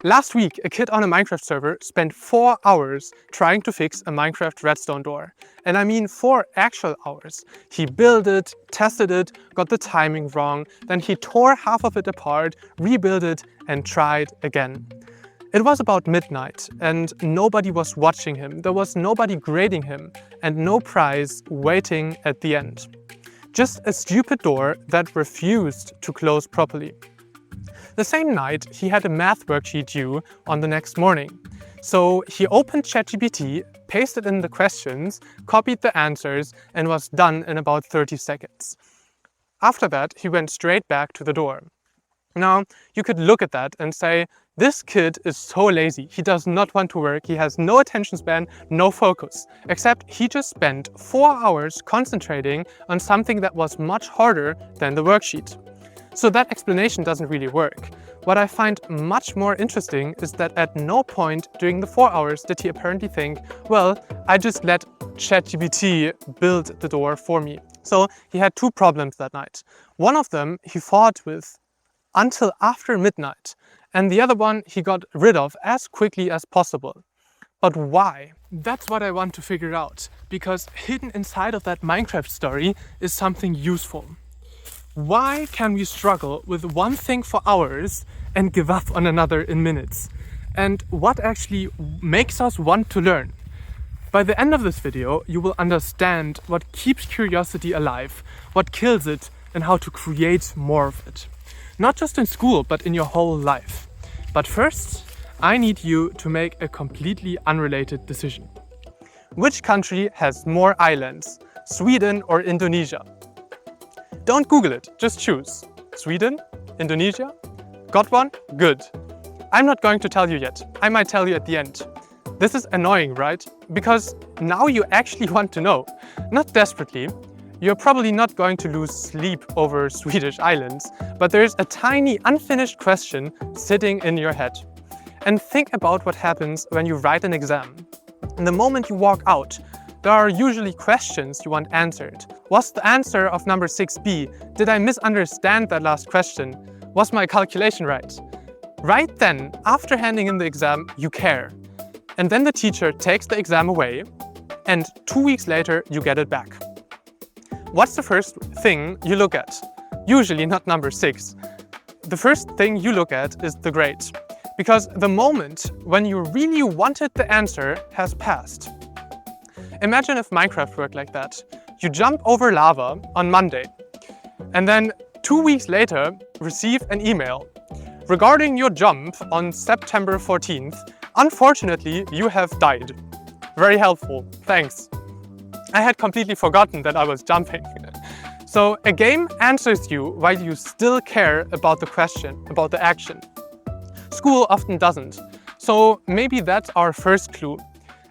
Last week, a kid on a Minecraft server spent 4 hours trying to fix a Minecraft redstone door. And I mean 4 actual hours. He built it, tested it, got the timing wrong, then he tore half of it apart, rebuilt it, and tried again. It was about midnight, and nobody was watching him. There was nobody grading him, and no prize waiting at the end. Just a stupid door that refused to close properly. The same night, he had a math worksheet due on the next morning. So he opened ChatGPT, pasted in the questions, copied the answers, and was done in about 30 seconds. After that, he went straight back to the door. Now, you could look at that and say, this kid is so lazy, he does not want to work, he has no attention span, no focus. Except he just spent 4 hours concentrating on something that was much harder than the worksheet. So that explanation doesn't really work. What I find much more interesting is that at no point during the 4 hours did he apparently think, well, I just let ChatGPT build the door for me. So he had 2 problems that night. One of them he fought with until after midnight, and the other one he got rid of as quickly as possible. But why? That's what I want to figure out, because hidden inside of that Minecraft story is something useful. Why can we struggle with one thing for hours and give up on another in minutes? And what actually makes us want to learn? By the end of this video, you will understand what keeps curiosity alive, what kills it, and how to create more of it. Not just in school, but in your whole life. But first, I need you to make a completely unrelated decision. Which country has more islands, Sweden or Indonesia? Don't Google it, just choose. Sweden? Indonesia? Got one? Good. I'm not going to tell you yet. I might tell you at the end. This is annoying, right? Because now you actually want to know. Not desperately. You're probably not going to lose sleep over Swedish islands, but there's a tiny unfinished question sitting in your head. And think about what happens when you write an exam. And the moment you walk out, there are usually questions you want answered. Was the answer of number 6b? Did I misunderstand that last question? Was my calculation right? Right then, after handing in the exam, you care. And then the teacher takes the exam away, and 2 weeks later, you get it back. What's the first thing you look at? Usually not number 6. The first thing you look at is the grade. Because the moment when you really wanted the answer has passed. Imagine if Minecraft worked like that. You jump over lava on Monday, and then 2 weeks later receive an email. Regarding your jump on September 14th, unfortunately you have died. Very helpful, thanks. I had completely forgotten that I was jumping. So a game answers you while you still care about the question, about the action. School often doesn't. So maybe that's our first clue.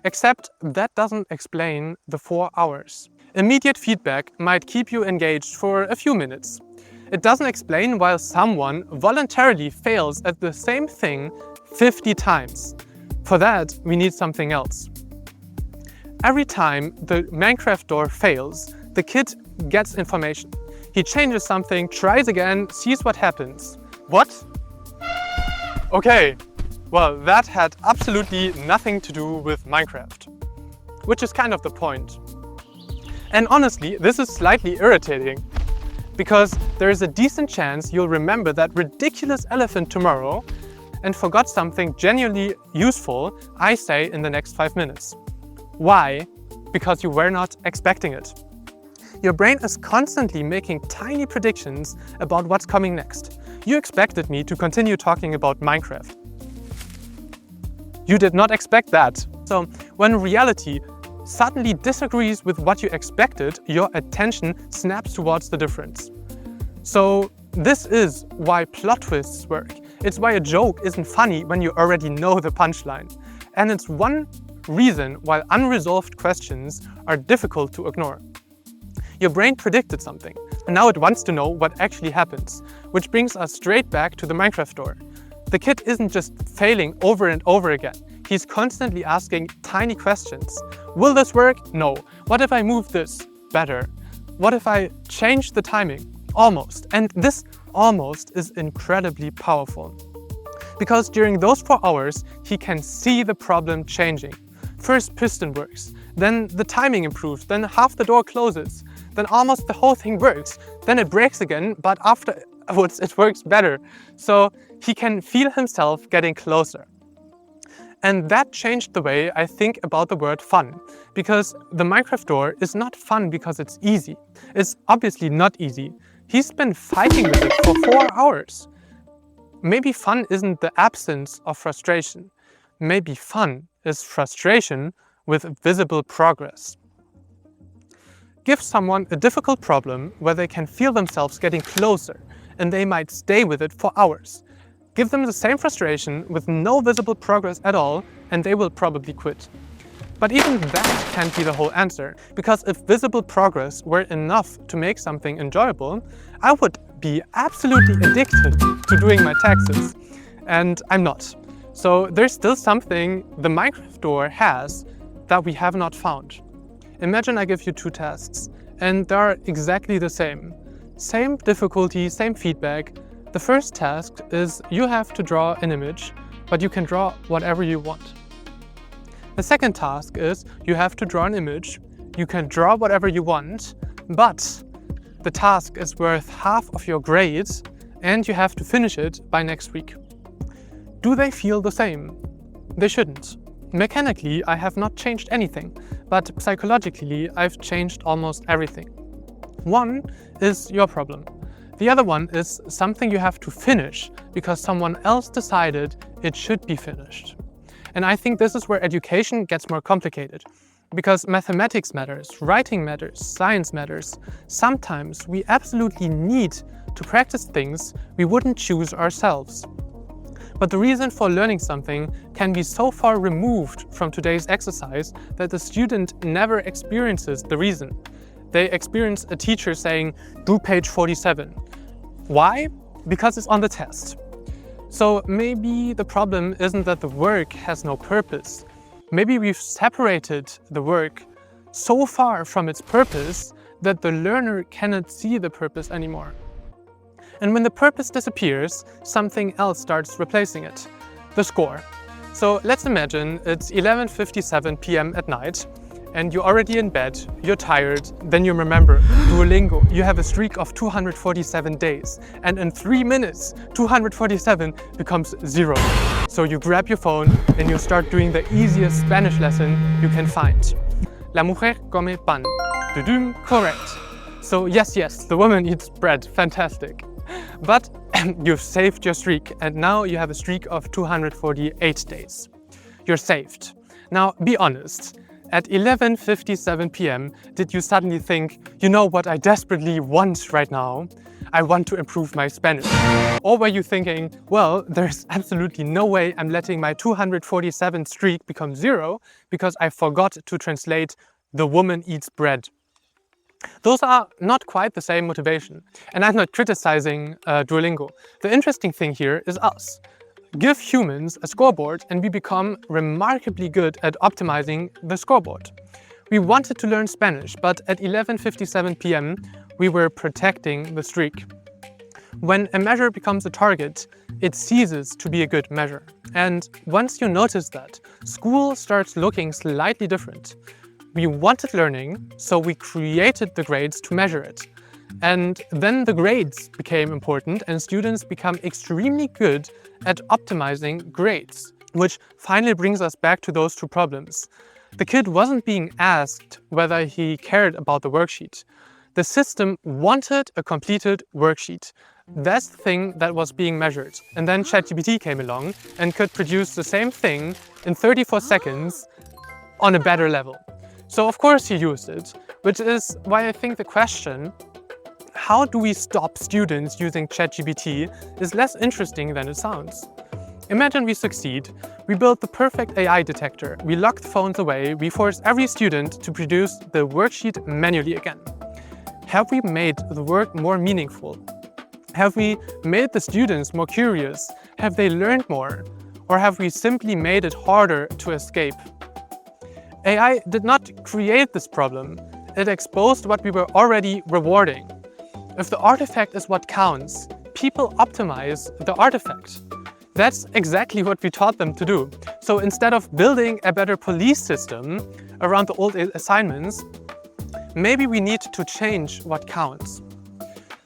Except that doesn't explain the 4 hours. Immediate feedback might keep you engaged for a few minutes. It doesn't explain why someone voluntarily fails at the same thing 50 times. For that, we need something else. Every time the Minecraft door fails, the kid gets information. He changes something, tries again, sees what happens. What? Okay. Well, that had absolutely nothing to do with Minecraft, which is kind of the point. And honestly, this is slightly irritating, because there is a decent chance you'll remember that ridiculous elephant tomorrow and forgot something genuinely useful I say in the next 5 minutes. Why? Because you were not expecting it. Your brain is constantly making tiny predictions about what's coming next. You expected me to continue talking about Minecraft. You did not expect that. So when reality suddenly disagrees with what you expected, your attention snaps towards the difference. So this is why plot twists work. It's why a joke isn't funny when you already know the punchline. And it's one reason why unresolved questions are difficult to ignore. Your brain predicted something, and now it wants to know what actually happens, which brings us straight back to the Minecraft door. The kid isn't just failing over and over again. He's constantly asking tiny questions. Will this work? No. What if I move this? Better. What if I change the timing? Almost. And this almost is incredibly powerful. Because during those 4 hours, he can see the problem changing. First piston works, then the timing improves, then half the door closes, then almost the whole thing works, then it breaks again, but afterwards it works better. So he can feel himself getting closer. And that changed the way I think about the word fun, because the Minecraft door is not fun because it's easy. It's obviously not easy. He's been fighting with it for 4 hours. Maybe fun isn't the absence of frustration. Maybe fun is frustration with visible progress. Give someone a difficult problem where they can feel themselves getting closer, and they might stay with it for hours. Give them the same frustration with no visible progress at all, and they will probably quit. But even that can't be the whole answer, because if visible progress were enough to make something enjoyable, I would be absolutely addicted to doing my taxes. And I'm not. So there's still something the Minecraft door has that we have not found. Imagine I give you 2 tasks, and they are exactly the same. Same difficulty, same feedback. The first task is you have to draw an image, but you can draw whatever you want. The second task is you have to draw an image, you can draw whatever you want, but the task is worth half of your grades and you have to finish it by next week. Do they feel the same? They shouldn't. Mechanically, I have not changed anything, but psychologically, I've changed almost everything. One is your problem. The other one is something you have to finish because someone else decided it should be finished. And I think this is where education gets more complicated. Because mathematics matters, writing matters, science matters. Sometimes we absolutely need to practice things we wouldn't choose ourselves. But the reason for learning something can be so far removed from today's exercise that the student never experiences the reason. They experience a teacher saying, do page 47. Why? Because it's on the test. So maybe the problem isn't that the work has no purpose. Maybe we've separated the work so far from its purpose that the learner cannot see the purpose anymore. And when the purpose disappears, something else starts replacing it. The score. So let's imagine it's 11:57 p.m. at night and you're already in bed, you're tired, then you remember Duolingo, you have a streak of 247 days, and in 3 minutes, 247 becomes 0. So you grab your phone and you start doing the easiest Spanish lesson you can find. La mujer come pan. Dudum, correct. So yes, the woman eats bread, fantastic. But you've saved your streak and now you have a streak of 248 days. You're saved. Now be honest. At 11:57 p.m. did you suddenly think, you know what I desperately want right now? I want to improve my Spanish. Or were you thinking, well, there's absolutely no way I'm letting my 247 streak become 0 because I forgot to translate the woman eats bread. Those are not quite the same motivation. And I'm not criticizing Duolingo. The interesting thing here is us. Give humans a scoreboard and we become remarkably good at optimizing the scoreboard. We wanted to learn Spanish, but at 11:57 p.m. we were protecting the streak. When a measure becomes a target, it ceases to be a good measure. And once you notice that, school starts looking slightly different. We wanted learning, so we created the grades to measure it. And then the grades became important and students become extremely good at optimizing grades, which finally brings us back to those 2 problems. The kid wasn't being asked whether he cared about the worksheet. The system wanted a completed worksheet. That's the thing that was being measured. And then ChatGPT came along and could produce the same thing in 34 seconds on a better level. So of course he used it, which is why I think the question, how do we stop students using ChatGPT, is less interesting than it sounds. Imagine we succeed. We build the perfect AI detector. We lock the phones away. We force every student to produce the worksheet manually again. Have we made the work more meaningful? Have we made the students more curious? Have they learned more? Or have we simply made it harder to escape? AI did not create this problem. It exposed what we were already rewarding. If the artifact is what counts, people optimize the artifact. That's exactly what we taught them to do. So instead of building a better police system around the old assignments, maybe we need to change what counts.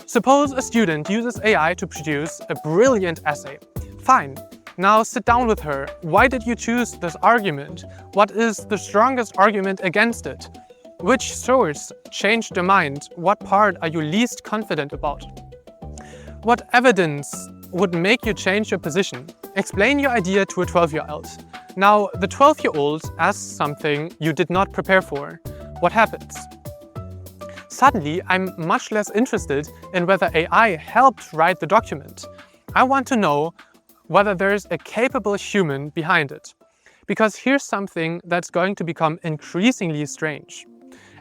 Suppose a student uses AI to produce a brilliant essay. Fine. Now sit down with her. Why did you choose this argument? What is the strongest argument against it? Which source changed your mind? What part are you least confident about? What evidence would make you change your position? Explain your idea to a 12-year-old. Now, the 12-year-old asks something you did not prepare for. What happens? Suddenly, I'm much less interested in whether AI helped write the document. I want to know whether there's a capable human behind it. Because here's something that's going to become increasingly strange.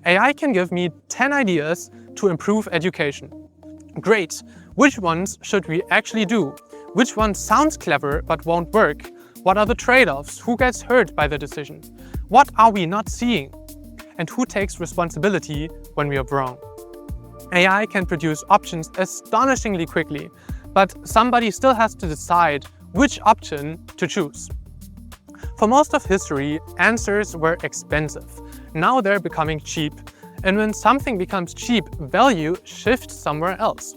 AI can give me 10 ideas to improve education. Great! Which ones should we actually do? Which one sounds clever but won't work? What are the trade-offs? Who gets hurt by the decision? What are we not seeing? And who takes responsibility when we are wrong? AI can produce options astonishingly quickly, but somebody still has to decide which option to choose. For most of history, answers were expensive. Now they're becoming cheap. And when something becomes cheap, value shifts somewhere else.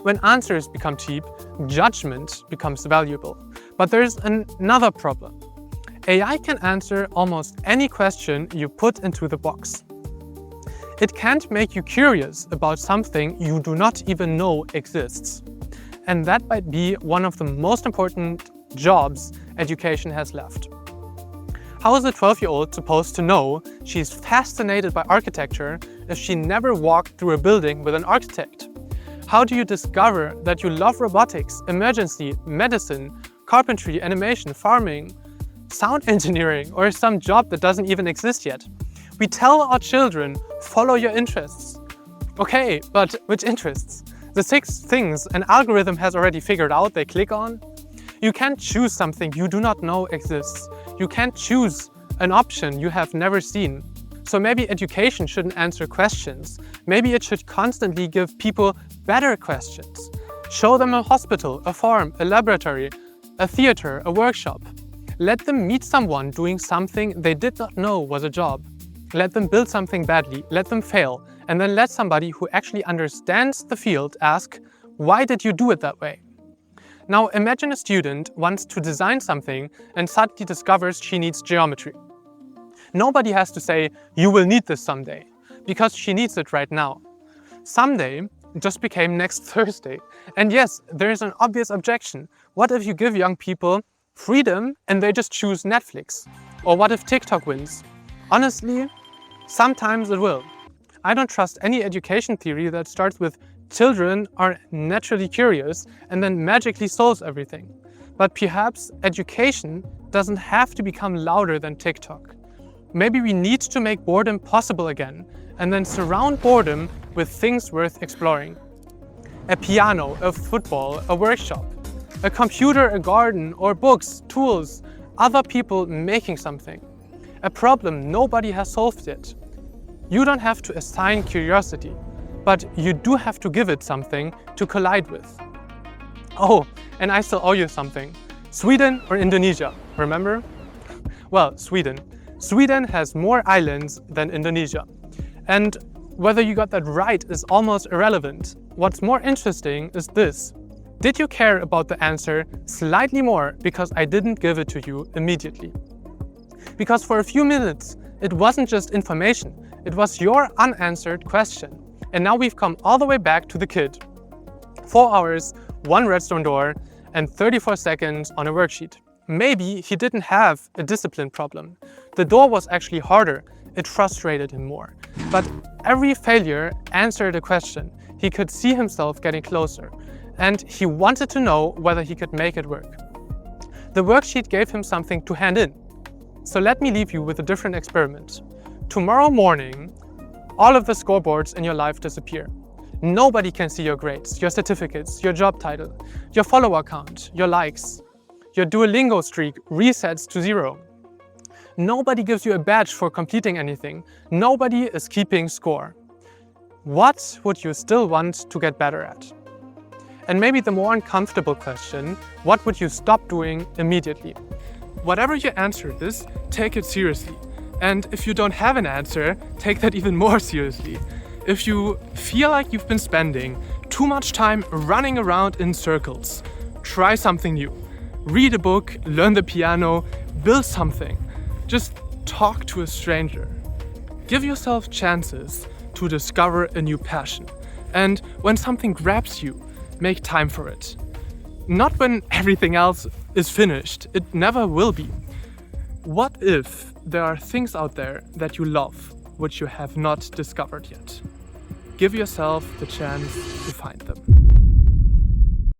When answers become cheap, judgment becomes valuable. But there's another problem. AI can answer almost any question you put into the box. It can't make you curious about something you do not even know exists. And that might be one of the most important jobs education has left. How is a 12-year-old supposed to know she's fascinated by architecture if she never walked through a building with an architect? How do you discover that you love robotics, emergency, medicine, carpentry, animation, farming, sound engineering, or some job that doesn't even exist yet? We tell our children, follow your interests. Okay, but which interests? The 6 things an algorithm has already figured out they click on? You can't choose something you do not know exists. You can't choose an option you have never seen. So maybe education shouldn't answer questions. Maybe it should constantly give people better questions. Show them a hospital, a farm, a laboratory, a theater, a workshop. Let them meet someone doing something they did not know was a job. Let them build something badly, let them fail, and then let somebody who actually understands the field ask, why did you do it that way? Now imagine a student wants to design something and suddenly discovers she needs geometry. Nobody has to say, you will need this someday, because she needs it right now. Someday just became next Thursday. And yes, there is an obvious objection. What if you give young people freedom and they just choose Netflix? Or what if TikTok wins? Honestly, sometimes it will. I don't trust any education theory that starts with children are naturally curious and then magically solves everything. But perhaps education doesn't have to become louder than TikTok. Maybe we need to make boredom possible again and then surround boredom with things worth exploring. A piano, a football, a workshop, a computer, a garden, or books, tools, other people making something. A problem nobody has solved yet. You don't have to assign curiosity, but you do have to give it something to collide with. Oh, and I still owe you something. Sweden or Indonesia, remember? Well, Sweden. Sweden has more islands than Indonesia. And whether you got that right is almost irrelevant. What's more interesting is this. Did you care about the answer slightly more because I didn't give it to you immediately? Because for a few minutes, it wasn't just information, it was your unanswered question. And now we've come all the way back to the kid. 4 hours, 1 redstone door, and 34 seconds on a worksheet. Maybe he didn't have a discipline problem. The door was actually harder. It frustrated him more. But every failure answered a question. He could see himself getting closer. And he wanted to know whether he could make it work. The worksheet gave him something to hand in. So let me leave you with a different experiment. Tomorrow morning, all of the scoreboards in your life disappear. Nobody can see your grades, your certificates, your job title, your follower count, your likes. Your Duolingo streak resets to 0. Nobody gives you a badge for completing anything. Nobody is keeping score. What would you still want to get better at? And maybe the more uncomfortable question, what would you stop doing immediately? Whatever your answer is, take it seriously. And if you don't have an answer, take that even more seriously. If you feel like you've been spending too much time running around in circles, try something new. Read a book, learn the piano, build something. Just talk to a stranger. Give yourself chances to discover a new passion. And when something grabs you, make time for it. Not when everything else is finished. It never will be. What if there are things out there that you love, which you have not discovered yet? Give yourself the chance to find them.